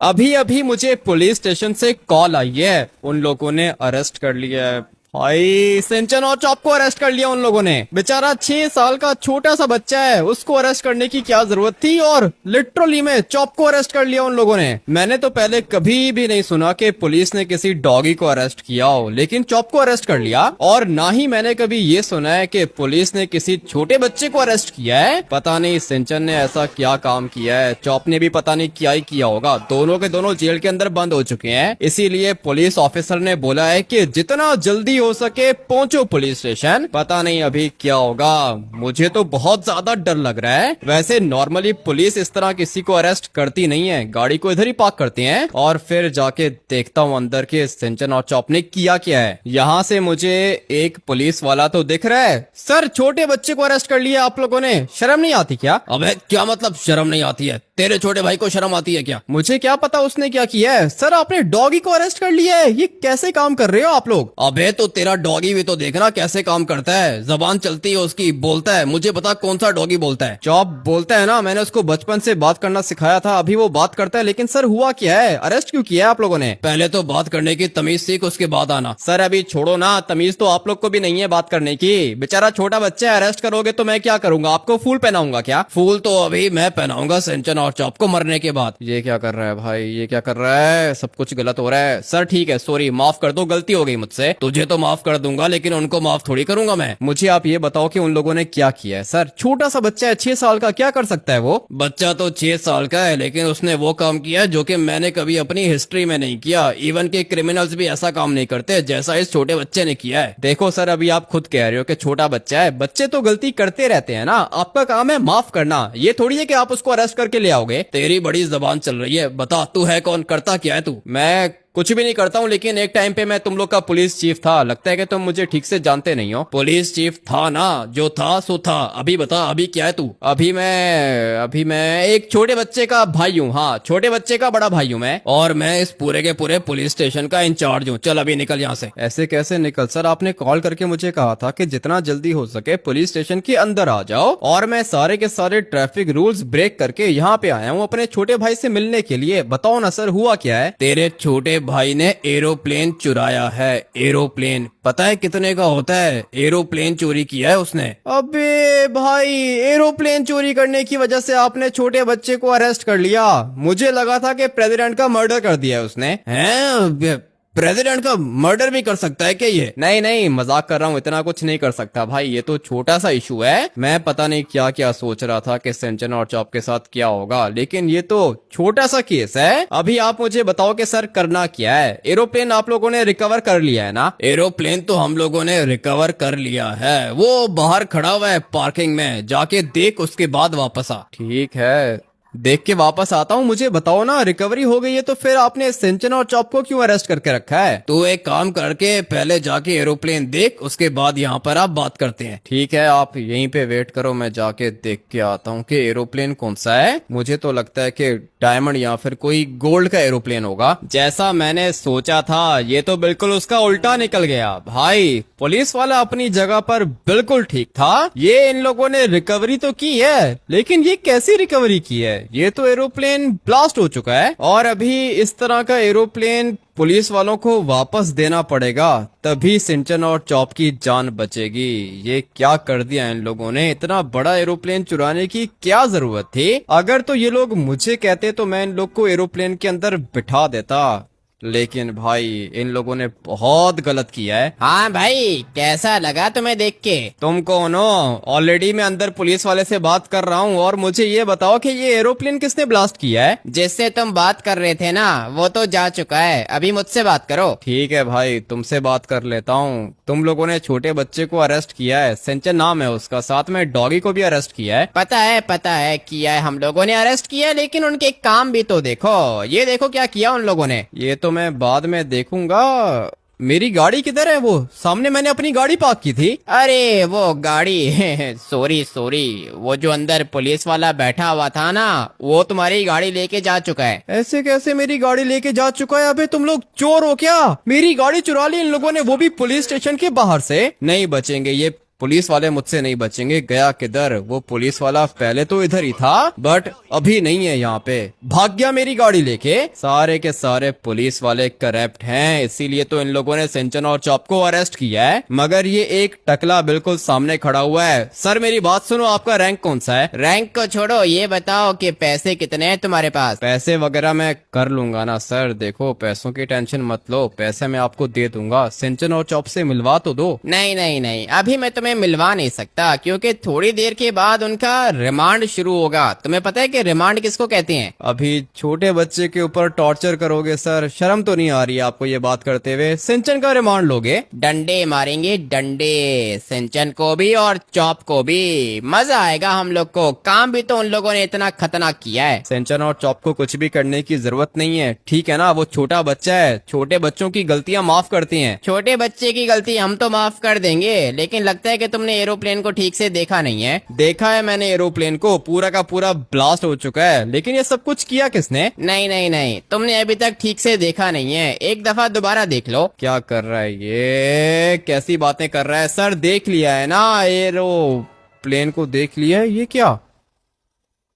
अभी अभी मुझे पुलिस स्टेशन से कॉल आई है, उन लोगों ने अरेस्ट कर लिया है भाई। सिंचन और चॉप को अरेस्ट कर लिया उन लोगों ने। बेचारा 6 साल का छोटा सा बच्चा है, उसको अरेस्ट करने की क्या जरूरत थी, और लिटरली में चॉप को अरेस्ट कर लिया उन लोगों ने। मैंने तो पहले कभी भी नहीं सुना कि पुलिस ने किसी डॉगी को अरेस्ट किया हो, लेकिन चॉप को अरेस्ट कर लिया। और ना ही मैंने कभी ये सुना है कि पुलिस ने किसी छोटे बच्चे को अरेस्ट किया है। पता नहीं सिंचन ने ऐसा क्या काम किया है, चॉप ने भी पता नहीं क्या ही किया होगा। दोनों के दोनों जेल के अंदर बंद हो चुके हैं। इसीलिए पुलिस ऑफिसर ने बोला है कि जितना जल्दी हो सके पहुंचो पुलिस स्टेशन। पता नहीं अभी क्या होगा, मुझे तो बहुत ज्यादा डर लग रहा है। वैसे नॉर्मली पुलिस इस तरह किसी को अरेस्ट करती नहीं है, गाड़ी को इधर ही पार्क करते हैं और फिर जाके देखता हूँ अंदर के सिंचन और चॉप ने किया क्या है। यहाँ से मुझे एक पुलिस वाला तो दिख रहा है। सर, छोटे बच्चे को अरेस्ट कर लिया आप लोगों ने, शर्म नहीं आती क्या? अबे क्या मतलब शर्म नहीं आती है? तेरे छोटे भाई को शर्म आती है क्या? मुझे क्या पता उसने क्या किया है। सर, आपने डॉगी को अरेस्ट कर लिया है, ये कैसे काम कर रहे हो आप लोग? अबे तो तेरा डॉगी भी तो देखना कैसे काम करता है, जबान चलती है उसकी, बोलता है। मुझे बता कौन सा डॉगी बोलता है? चॉप बोलता है ना, मैंने उसको बचपन से बात करना सिखाया था, अभी वो बात करता है। लेकिन सर हुआ क्या है, अरेस्ट क्यों किया है आप लोगों ने? पहले तो बात करने की तमीज सीख, उसके बाद आना। सर अभी छोड़ो ना, तमीज तो आप लोग को भी नहीं है बात करने की। बेचारा छोटा बच्चा है, अरेस्ट करोगे तो मैं क्या करूंगा? आपको फूल पहनाऊंगा क्या? फूल तो अभी मैं पहनाऊंगा सिंचन और चॉप को मरने के बाद। ये क्या कर रहा है भाई, ये क्या कर रहा है? सब कुछ गलत हो रहा है। सर ठीक है, सॉरी, माफ कर दो, गलती हो गई मुझसे। तुझे तो माफ कर दूंगा लेकिन उनको माफ थोड़ी करूंगा मैं। मुझे आप ये बताओ कि उन लोगों ने क्या किया है। सर छोटा सा बच्चा है, 6 साल का, क्या कर सकता है वो? बच्चा तो 6 साल का है लेकिन उसने वो काम किया जो कि मैंने कभी अपनी हिस्ट्री में नहीं किया। इवन के क्रिमिनल्स भी ऐसा काम नहीं करते जैसा इस छोटे बच्चे ने किया है। देखो सर, अभी आप खुद कह रहे हो कि छोटा बच्चा है, बच्चे तो गलती करते रहते हैं ना, आपका काम है माफ करना। ये थोड़ी है कि आप उसको अरेस्ट करके ले आओगे। तेरी बड़ी जबान चल रही है, बता तू है कौन, करता क्या है तू? मैं कुछ भी नहीं करता हूँ, लेकिन एक टाइम पे मैं तुम लोग का पुलिस चीफ था। लगता है कि तुम मुझे ठीक से जानते नहीं हो। पुलिस चीफ था ना, जो था सो था। अभी बता अभी क्या है तू? अभी मैं एक छोटे बच्चे का भाई हूँ। हाँ, छोटे बच्चे का बड़ा भाई हूँ मैं। और मैं इस पूरे के पूरे पुलिस स्टेशन का इंचार्ज हूँ। चल अभी निकल यहाँ से। ऐसे कैसे निकल? सर आपने कॉल करके मुझे कहा था कि जितना जल्दी हो सके पुलिस स्टेशन के अंदर आ जाओ, और मैं सारे के सारे ट्रैफिक रूल्स ब्रेक करके यहाँ पे आया हूँ अपने छोटे भाई से मिलने के लिए। बताओ ना सर, हुआ क्या है? तेरे छोटे भाई ने एरोप्लेन चुराया है। एरोप्लेन पता है कितने का होता है? एरोप्लेन चोरी किया है उसने। अबे भाई, एरोप्लेन चोरी करने की वजह से आपने छोटे बच्चे को अरेस्ट कर लिया? मुझे लगा था कि प्रेसिडेंट का मर्डर कर दिया है उसने। हैं? प्रेसिडेंट का मर्डर भी कर सकता है क्या ये? नहीं नहीं, मजाक कर रहा हूँ, इतना कुछ नहीं कर सकता भाई, ये तो छोटा सा इशू है। मैं पता नहीं क्या क्या सोच रहा था कि सिंचन और चॉप के साथ क्या होगा, लेकिन ये तो छोटा सा केस है। अभी आप मुझे बताओ कि सर करना क्या है? एरोप्लेन आप लोगों ने रिकवर कर लिया है ना? एरोप्लेन तो हम लोगों ने रिकवर कर लिया है, वो बाहर खड़ा हुआ है पार्किंग में, जाके देख उसके बाद वापस आ। ठीक है, देख के वापस आता हूँ। मुझे बताओ ना, रिकवरी हो गई है तो फिर आपने सिंचन और चॉप को क्यों अरेस्ट करके रखा है? तू एक काम करके पहले जाके एरोप्लेन देख, उसके बाद यहाँ पर आप बात करते हैं। ठीक है, आप यहीं पे वेट करो, मैं जाके देख के आता हूँ कि एरोप्लेन कौन सा है। मुझे तो लगता है कि डायमंड या फिर कोई गोल्ड का एरोप्लेन होगा। जैसा मैंने सोचा था, ये तो बिल्कुल उसका उल्टा निकल गया भाई। पुलिस वाला अपनी जगह पर बिल्कुल ठीक था। ये इन लोगों ने रिकवरी तो की है, लेकिन ये कैसी रिकवरी की है? ये तो एरोप्लेन ब्लास्ट हो चुका है, और अभी इस तरह का एरोप्लेन पुलिस वालों को वापस देना पड़ेगा, तभी सिंचन और चॉप की जान बचेगी। ये क्या कर दिया इन लोगों ने? इतना बड़ा एरोप्लेन चुराने की क्या जरूरत थी? अगर तो ये लोग मुझे कहते तो मैं इन लोग को एरोप्लेन के अंदर बिठा देता, लेकिन भाई इन लोगों ने बहुत गलत किया है। हाँ भाई, कैसा लगा तुम्हें देख के? तुम कौन हो? ऑलरेडी मैं अंदर पुलिस वाले से बात कर रहा हूँ, और मुझे ये बताओ कि ये एरोप्लेन किसने ब्लास्ट किया है? जिससे तुम बात कर रहे थे ना, वो तो जा चुका है, अभी मुझसे बात करो। ठीक है भाई, तुमसे बात कर लेता हूँ। तुम लोगों ने छोटे बच्चे को अरेस्ट किया है, सिंचन नाम है उसका, साथ में डॉगी को भी अरेस्ट किया है। पता है किया है, हम लोगों ने अरेस्ट किया है, लेकिन उनके काम भी तो देखो। ये देखो क्या किया उन लोगों ने। ये तो मैं बाद में देखूंगा। मेरी गाड़ी किधर है? वो सामने मैंने अपनी गाड़ी पार्क की थी। अरे वो गाड़ी सॉरी, वो जो अंदर पुलिस वाला बैठा हुआ था ना, वो तुम्हारी गाड़ी लेके जा चुका है। ऐसे कैसे मेरी गाड़ी लेके जा चुका है? अबे तुम लोग चोर हो क्या? मेरी गाड़ी चुरा ली इन लोगों ने, वो भी पुलिस स्टेशन के बाहर से। नहीं बचेंगे ये पुलिस वाले मुझसे नहीं बचेंगे। गया किधर वो पुलिस वाला? पहले तो इधर ही था बट अभी नहीं है यहाँ पे, भाग गया मेरी गाड़ी लेके। सारे के सारे पुलिस वाले करप्ट हैं, इसीलिए तो इन लोगों ने सिंचन और चॉप को अरेस्ट किया है। मगर ये एक टकला बिल्कुल सामने खड़ा हुआ है। सर मेरी बात सुनो, आपका रैंक कौन सा है? रैंक को छोड़ो, ये बताओ कि पैसे कितने हैं तुम्हारे पास? पैसे वगैरह मैं कर लूंगा ना सर, देखो पैसों की टेंशन मत लो, पैसे मैं आपको दे दूंगा। सिंचन और चॉप से मिलवा तो दो। नहीं नहीं नहीं, अभी मैं तुम्हें मिलवा नहीं सकता, क्योंकि थोड़ी देर के बाद उनका रिमांड शुरू होगा। तुम्हें पता है कि रिमांड किसको कहते हैं? अभी छोटे बच्चे के ऊपर टॉर्चर करोगे सर? शर्म तो नहीं आ रही है आपको ये बात करते हुए? सिंचन का रिमांड लोगे? डंडे मारेंगे डंडे, सिंचन को भी और चॉप को भी। मजा आएगा हम लोग को, काम भी तो उन लोगों ने इतना खतरनाक किया है। सिंचन और चॉप को कुछ भी करने की जरूरत नहीं है, ठीक है ना? वो छोटा बच्चा है, छोटे बच्चों की गलतियां माफ करती हैं। छोटे बच्चे की गलती हम तो माफ कर देंगे, लेकिन लगता है कि तुमने एरोप्लेन को ठीक से देखा नहीं है। देखा है मैंने एरोप्लेन को, पूरा का पूरा ब्लास्ट हो चुका है, लेकिन ये सब कुछ किया किसने? नहीं नहीं नहीं, तुमने अभी तक ठीक से देखा नहीं है, एक दफा दोबारा देख लो। क्या कर रहा है ये? कैसी बातें कर रहा है? सर देख लिया है ना, एरोप्लेन को देख लिया है। ये क्या?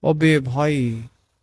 अबे भाई,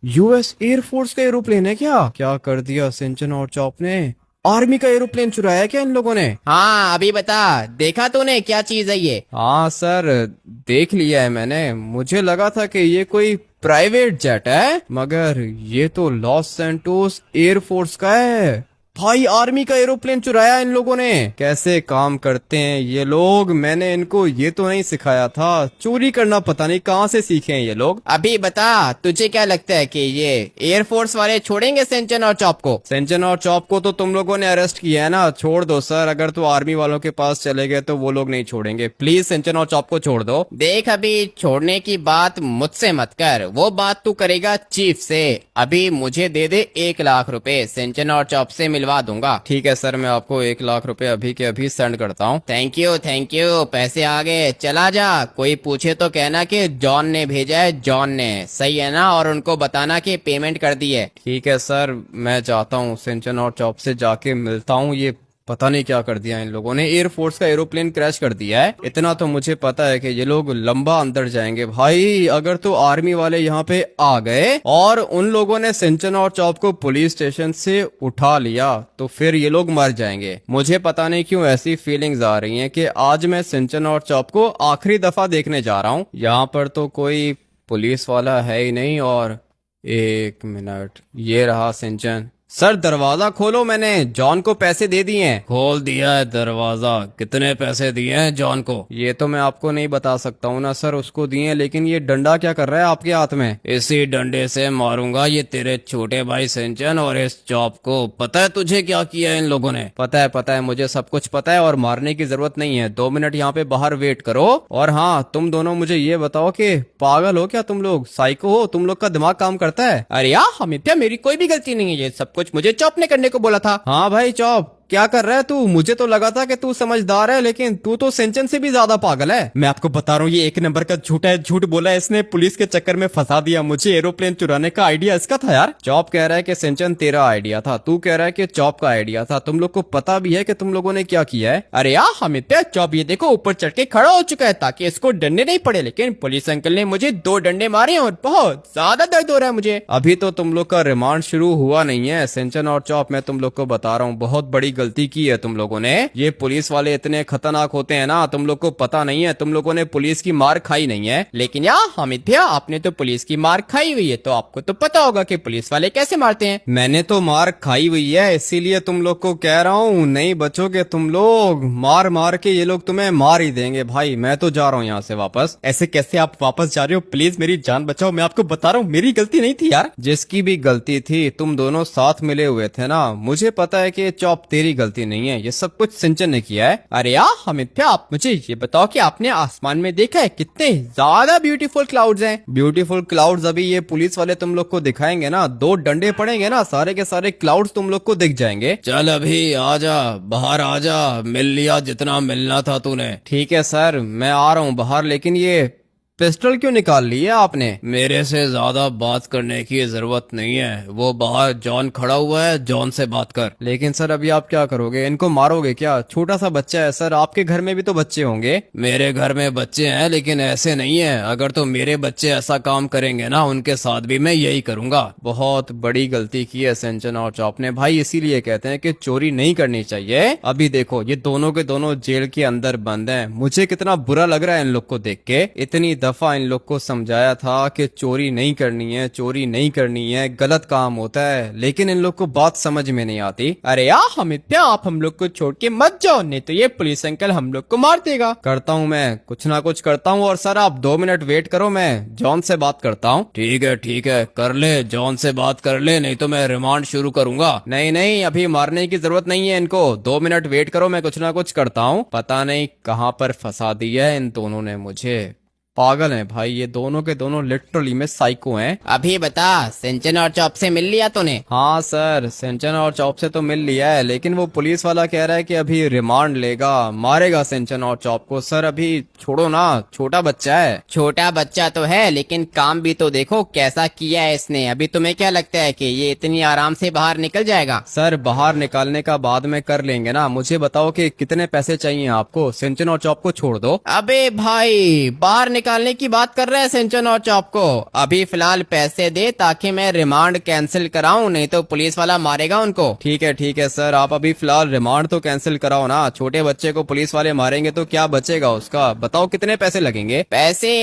यूएस एयरफोर्स का एरोप्लेन है क्या? क्या कर दिया सिंचन और चॉप ने? आर्मी का एरोप्लेन चुराया है क्या इन लोगों ने? हाँ अभी बता, देखा तूने क्या चीज है ये? हाँ सर देख लिया है मैंने, मुझे लगा था कि ये कोई प्राइवेट जेट है, मगर ये तो लॉस सैंटोस एयरफोर्स का है। भाई आर्मी का एरोप्लेन चुराया इन लोगों ने। कैसे काम करते हैं ये लोग, मैंने इनको ये तो नहीं सिखाया था। चोरी करना पता नहीं कहाँ से सीखे हैं ये लोग। अभी बता, तुझे क्या लगता है कि ये एयरफोर्स वाले छोड़ेंगे सिंचन और चॉप को? सिंचन और चॉप को तो तुम लोगों ने अरेस्ट किया है ना, छोड़ दो सर। अगर तो आर्मी वालों के पास चले गए तो वो लोग नहीं छोड़ेंगे, प्लीज सिंचन और चॉप को छोड़ दो। देख अभी छोड़ने की बात मुझसे मत कर, वो बात तू करेगा चीफ से। अभी मुझे दे दे 1 लाख रुपए, सिंचन और चॉप से मिलवा दूंगा। ठीक है सर, मैं आपको 1 लाख रुपए अभी के अभी सेंड करता हूँ। थैंक यू, पैसे आ गए, चला जा। कोई पूछे तो कहना कि जॉन ने भेजा है, जॉन ने, सही है ना? और उनको बताना कि पेमेंट कर दी है। ठीक है सर, मैं जाता हूँ, सिंचन और चॉप से जाके मिलता हूँ। ये पता नहीं क्या कर दिया इन लोगों ने, एयरफोर्स का एरोप्लेन क्रैश कर दिया है। इतना तो मुझे पता है कि ये लोग लंबा अंदर जाएंगे। भाई अगर तो आर्मी वाले यहाँ पे आ गए और उन लोगों ने सिंचन और चॉप को पुलिस स्टेशन से उठा लिया तो फिर ये लोग मर जाएंगे। मुझे पता नहीं क्यों ऐसी फीलिंग्स आ रही हैं कि आज मैं सिंचन और चॉप को आखिरी दफा देखने जा रहा हूँ। यहाँ पर तो कोई पुलिस वाला है ही नहीं। और 1 मिनट, ये रहा सिंचन। सर दरवाजा खोलो, मैंने जॉन को पैसे दे दिए हैं। खोल दिया है दरवाजा। कितने पैसे दिए हैं जॉन को? ये तो मैं आपको नहीं बता सकता हूँ ना सर, उसको दिए, लेकिन ये डंडा क्या कर रहा है आपके हाथ में? इसी डंडे से मारूंगा ये तेरे छोटे भाई सिंचन और इस चॉप को। पता है तुझे क्या किया है इन लोगों ने? पता है, मुझे सब कुछ पता है, और मारने की जरूरत नहीं है। 2 मिनट यहाँ पे बाहर वेट करो। और हाँ, तुम दोनों मुझे ये बताओ कि पागल हो क्या तुम लोग? साइको हो? तुम लोग का दिमाग काम करता है? अरे यार अमित्या, मेरी कोई भी गलती नहीं है, ये सब कुछ मुझे चॉप ने करने को बोला था। हाँ भाई चॉप, क्या कर रहा है तू? मुझे तो लगा था कि तू समझदार है, लेकिन तू तो सिंचन से भी ज्यादा पागल है। मैं आपको बता रहा हूँ, ये 1 नंबर का झूठा है, झूठ बोला है इसने, पुलिस के चक्कर में फंसा दिया मुझे। एरोप्लेन चुराने का आइडिया इसका था यार। चॉप कह रहा है कि सिंचन तेरा आइडिया था, तू कह रहा है कि चॉप का आइडिया था। तुम लोग को पता भी है कि तुम लोगों ने क्या किया है? अरे यार अमित्या, चॉप ये देखो ऊपर चढ़ के खड़ा हो चुका है ताकि इसको डंडे नहीं पड़े, लेकिन पुलिस अंकल ने मुझे 2 डंडे मारे और बहुत ज्यादा दर्द हो रहा है मुझे। अभी तो तुम लोग का रिमांड शुरू हुआ नहीं है। सिंचन और चॉप, मैं तुम लोग को बता रहा हूँ, बहुत बड़ी गलती की है तुम लोगों ने। ये पुलिस वाले इतने खतरनाक होते हैं ना, तुम लोग को पता नहीं है। तुम लोगों ने पुलिस की मार खाई नहीं है। लेकिन यार हामिद भैया, आपने तो पुलिस की मार खाई हुई है, तो आपको तो पता होगा कि पुलिस वाले कैसे मारते हैं। मैंने तो मार खाई हुई है, इसीलिए तुम लोग को कह रहा हूँ, नहीं बचोगे तुम लोग। मार मार के ये लोग तुम्हें मार ही देंगे। भाई मैं तो जा रहा हूँ यहाँ से वापस। ऐसे कैसे आप वापस जा रहे हो? प्लीज मेरी जान बचाओ, मैं आपको बता रहा हूँ मेरी गलती नहीं थी यार। जिसकी भी गलती थी, तुम दोनों साथ मिले हुए थे ना। मुझे पता है कि चॉप तेरी गलती नहीं है, ये सब कुछ सिंचन ने किया है। अरे यार हामिद भैया, आप मुझे ये बताओ कि आपने आसमान में देखा है कितने ज्यादा ब्यूटीफुल क्लाउड्स हैं? ब्यूटीफुल क्लाउड्स अभी ये पुलिस वाले तुम लोग को दिखाएंगे ना, 2 डंडे पड़ेंगे ना, सारे के सारे क्लाउड्स तुम लोग को दिख जाएंगे। चल अभी आजा, बाहर आजा, मिल लिया जितना मिलना था तूने। ठीक है सर, मैं आ रहा हूँ बाहर, लेकिन ये पिस्टल क्यों निकाल ली है आपने? मेरे से ज्यादा बात करने की जरूरत नहीं है। वो बाहर जॉन खड़ा हुआ है, जॉन से बात कर। लेकिन सर अभी आप क्या करोगे? इनको मारोगे क्या? छोटा सा बच्चा है सर, आपके घर में भी तो बच्चे होंगे। मेरे घर में बच्चे हैं लेकिन ऐसे नहीं है। अगर तो मेरे बच्चे ऐसा काम करेंगे ना, उनके साथ भी मैं यही करूंगा। बहुत बड़ी गलती की है सिंचन और चॉप ने भाई, इसीलिए कहते हैं कि चोरी नहीं करनी चाहिए। अभी देखो ये दोनों के दोनों जेल के अंदर बंद हैं। मुझे कितना बुरा लग रहा है इन लोग को देख के। इतनी दफा इन लोग को समझाया था कि चोरी नहीं करनी है, चोरी नहीं करनी है, गलत काम होता है, लेकिन इन लोग को बात समझ में नहीं आती। अरे यार अमित्या, आप हम लोग को छोड़ के मत जाओ, नहीं तो ये पुलिस अंकल हम लोग को मार देगा। करता हूँ मैं कुछ ना कुछ करता हूँ। और सर आप 2 मिनट वेट करो, मैं जॉन से बात करता हूँ। ठीक है कर ले, जॉन से बात कर ले, नहीं तो मैं रिमांड शुरू करूंगा। नहीं नहीं, अभी मारने की जरूरत नहीं है इनको। 2 मिनट वेट करो, मैं कुछ ना कुछ करता हूँ। पता नहीं कहाँ पर फंसा दिया है इन दोनों ने मुझे। पागल हैं भाई, ये दोनों के दोनों लिटरली में साइको हैं। अभी बता, सिंचन और चॉप से मिल लिया तूने? हाँ सर, सिंचन और चॉप से तो मिल लिया है, लेकिन वो पुलिस वाला कह रहा है कि अभी रिमांड लेगा, मारेगा सिंचन और चॉप को। सर अभी छोड़ो ना, छोटा बच्चा है। छोटा बच्चा तो है, लेकिन काम भी तो देखो कैसा किया है इसने। अभी तुम्हें क्या लगता है कि ये इतनी आराम से बाहर निकल जाएगा? सर बाहर निकालने का बाद में कर लेंगे ना। मुझे बताओ कि कितने पैसे चाहिए आपको? सिंचन और चॉप को छोड़ दो। अबे भाई, बाहर निकालने की बात कर रहे हैं सिंचन और चॉप को? अभी फिलहाल पैसे दे ताकि मैं रिमांड कैंसिल कराऊं, नहीं तो पुलिस वाला मारेगा उनको। ठीक है सर, आप अभी फिलहाल रिमांड तो कैंसिल कराओ ना। छोटे बच्चे को पुलिस वाले मारेंगे तो क्या बचेगा उसका? बताओ कितने पैसे लगेंगे? पैसे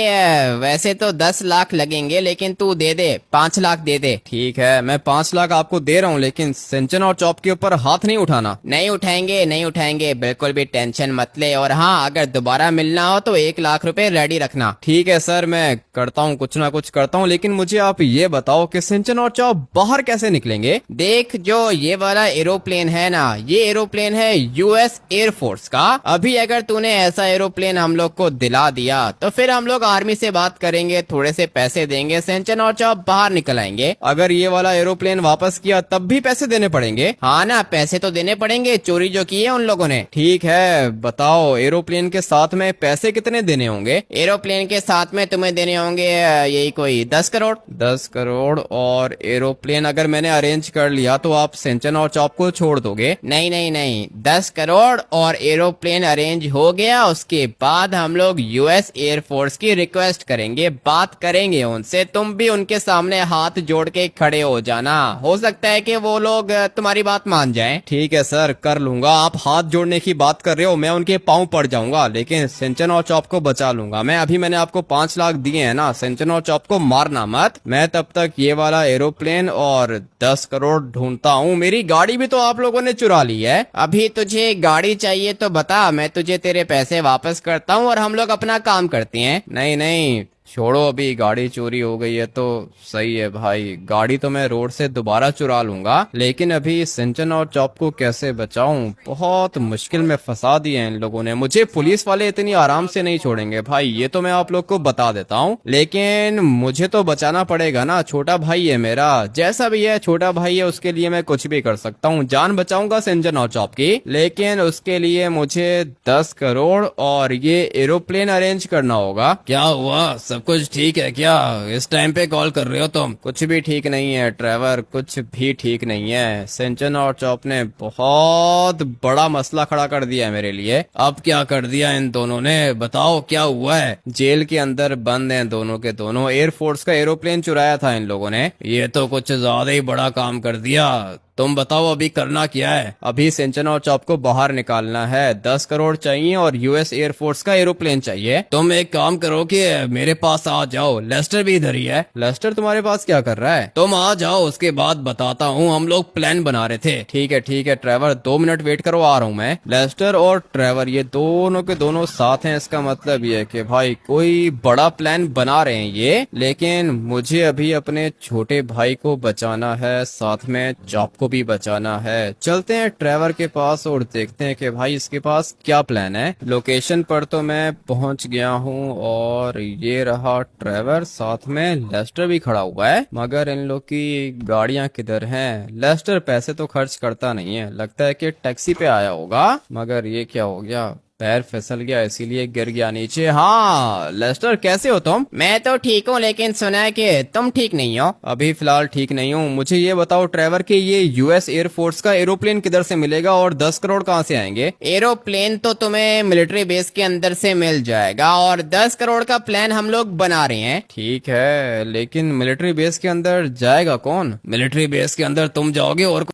वैसे तो 10 लाख लगेंगे, लेकिन तू दे दे, 5 लाख दे दे। ठीक है, मैं 5 लाख आपको दे रहा हूँ, लेकिन सिंचन और चॉप के ऊपर हाथ नहीं उठाना। नहीं उठाएंगे, नहीं उठाएंगे, बिल्कुल भी टेंशन मत ले। और हाँ, अगर दोबारा मिलना हो तो 1 लाख रुपए रेडी रखना। ठीक है सर, मैं करता हूँ, कुछ ना कुछ करता हूँ, लेकिन मुझे आप ये बताओ कि सिंचन और चॉप बाहर कैसे निकलेंगे? देख, जो ये वाला एरोप्लेन है ना, ये एरोप्लेन है यूएस एयरफोर्स का। अभी अगर तूने ऐसा एरोप्लेन हम लोग को दिला दिया तो फिर हम लोग आर्मी से बात करेंगे, थोड़े से पैसे देंगे, सिंचन और चॉप बाहर निकल आएंगे। अगर ये वाला एरोप्लेन वापस किया तब भी पैसे देने पड़ेंगे? हाँ ना, पैसे तो देने पड़ेंगे, चोरी जो की है उन लोगों ने। ठीक है, बताओ एरोप्लेन के साथ में पैसे कितने देने होंगे? एरोप्लेन के साथ में तुम्हें देने होंगे यही कोई 10 करोड़। 10 करोड़? और एरोप्लेन अगर मैंने अरेंज कर लिया तो आप सिंचन और चॉप को छोड़ दोगे? नहीं नहीं नहीं, 10 करोड़ और एरोप्लेन अरेंज हो गया, उसके बाद हम लोग यूएस एयरफोर्स की रिक्वेस्ट करेंगे, बात करेंगे उनसे। तुम भी उनके सामने हाथ जोड़ के खड़े हो जाना, हो सकता है कि वो लोग तुम्हारी बात मान जाएं। ठीक है सर, कर लूंगा। आप हाथ जोड़ने की बात कर रहे हो, मैं उनके पांव पड़ जाऊंगा, लेकिन सिंचन और चॉप को बचा लूंगा मैं। अभी मैंने आपको 5 लाख दिए हैं ना, सिंचन और चॉप को मारना मत। मैं तब तक ये वाला एरोप्लेन और 10 करोड़ ढूंढता हूँ। मेरी गाड़ी भी तो आप लोगों ने चुरा ली है। अभी तुझे गाड़ी चाहिए तो बता, मैं तुझे तेरे पैसे वापस करता हूँ और हम लोग अपना काम करते हैं। नहीं नहीं, छोड़ो, अभी गाड़ी चोरी हो गई है तो सही है भाई। गाड़ी तो मैं रोड से दोबारा चुरा लूंगा, लेकिन अभी सिंचन और चॉप को कैसे बचाऊं? बहुत मुश्किल में फंसा दिए हैं इन लोगों ने मुझे। पुलिस वाले इतनी आराम से नहीं छोड़ेंगे भाई, ये तो मैं आप लोग को बता देता हूँ। लेकिन मुझे तो बचाना पड़ेगा ना, छोटा भाई है मेरा। जैसा भी है छोटा भाई है, उसके लिए मैं कुछ भी कर सकता हूँ। जान बचाऊंगा सिंचन और चॉप की, लेकिन उसके लिए मुझे 10 करोड़ और ये एरोप्लेन अरेंज करना होगा। क्या हुआ, सब कुछ ठीक है क्या? इस टाइम पे कॉल कर रहे हो तुम? कुछ भी ठीक नहीं है ट्रेवर, कुछ भी ठीक नहीं है। सिंचन और चॉप ने बहुत बड़ा मसला खड़ा कर दिया है मेरे लिए। अब क्या कर दिया इन दोनों ने? बताओ क्या हुआ है? जेल के अंदर बंद हैं दोनों के दोनों। एयरफोर्स का एरोप्लेन चुराया था इन लोगों ने। ये तो कुछ ज्यादा ही बड़ा काम कर दिया। तुम बताओ अभी करना क्या है? अभी सिंचन और चॉप को बाहर निकालना है। 10 करोड़ चाहिए और यूएस एयरफोर्स का एरोप्लेन चाहिए। तुम एक काम करो कि मेरे पास आ जाओ, लेस्टर भी इधर ही है। लेस्टर तुम्हारे पास क्या कर रहा है? तुम आ जाओ, उसके बाद बताता हूँ। हम लोग प्लान बना रहे थे। ठीक है ट्रेवर, 2 मिनट वेट करो, आ रहा हूँ मैं। लेस्टर और ट्रेवर ये दोनों के दोनों साथ हैं, इसका मतलब ये है कि भाई कोई बड़ा प्लान बना रहे हैं ये। लेकिन मुझे अभी अपने छोटे भाई को बचाना है, साथ में चॉप को भी बचाना है। चलते हैं ट्रेवर के पास और देखते हैं कि भाई इसके पास क्या प्लान है। लोकेशन पर तो मैं पहुंच गया हूं और ये रहा ट्रेवर, साथ में लेस्टर भी खड़ा हुआ है। मगर इन लोग की गाड़ियां किधर हैं? लेस्टर पैसे तो खर्च करता नहीं है, लगता है कि टैक्सी पे आया होगा। मगर ये क्या हो गया, पैर फिसल गया इसीलिए गिर गया नीचे। हाँ लेस्टर, कैसे हो तुम? मैं तो ठीक हूँ, लेकिन सुना है कि तुम ठीक नहीं हो। अभी फिलहाल ठीक नहीं हूँ। मुझे ये बताओ ट्रेवर कि ये यूएस एयरफोर्स का एरोप्लेन किधर से मिलेगा और 10 करोड़ कहाँ से आएंगे? एरोप्लेन तो तुम्हें मिलिट्री बेस के अंदर से मिल जाएगा और 10 करोड़ का प्लान हम लोग बना रहे हैं। ठीक है, लेकिन मिलिट्री बेस के अंदर जाएगा कौन? मिलिट्री बेस के अंदर तुम जाओगे और